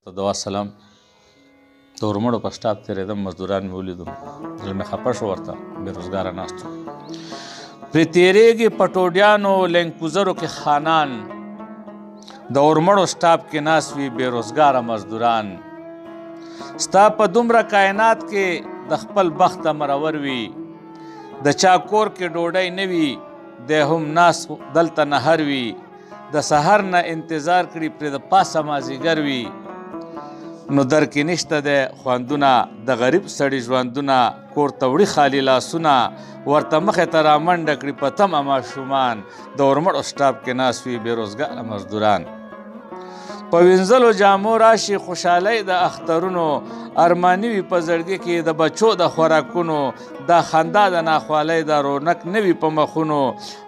तो दवा सलाम तो ورمړو په سټاپ تېرېدم مزدوران مې ولیدم زړه مې خفه شو ورته بېروزګاره ناست وو پرې تېرېږي په ټوډیانو لینکوزرو کې خانان د ورمړو سټاپ کې ناست وي بېروزګاره مزدوران ستا په دومره کائنات کې د خپل بخته مرور وي د چا کور کې ډوډۍ نه وي دی هم ناست دلته نهر وي د سحر نه انتظار کړي پرې د پاسه مازدیګر وي نو در کې نشته دی خوندونه د غریب سړي ژوندونه کور ته وړي خالي لاسونه ورته مخې ته رامنډه کړي په تمه ماشومان د ورمړو سټاپ کې ناست وي بېروزګاره مزدوران په وینځلو جامو راشي خوشحالۍ د اخترونو ارماني وي په زړګي کې د بچو د خوراکونو دا خندا د ناخوالۍ د رونق نه وي په مخونو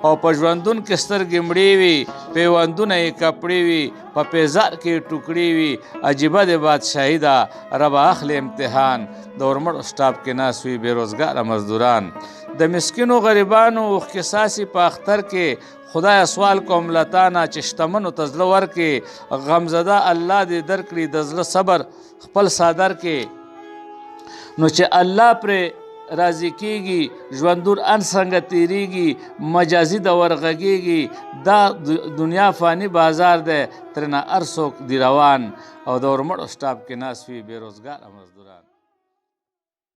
او په ژوندون کې سترګې مړې وي پیوندونه یې کپړې وي په پیزار کې ټوکړې وي عجیبه د بادشاهي ده ربه اخلي امتحان د ورمړو سټاپ کې ناست وي بېروزګاره مزدوران د مسکینو غریبانو اوښکې څاڅي په اختر کې خدای سوال کوم لتانه چې شتمنو ته زړه ورکړې غمزده الله دې درکړي د زړه صبر خپل صادر کې نو چې الله پرې راضي کېږي ژوندون ان څنګه تېرېږي مجازي د ورغږېږي دا دنیا فاني بازار دی ترېنه هر څوک دی روان او د ورمړو سټاپ کې ناست وي بېروزګاره مزدوران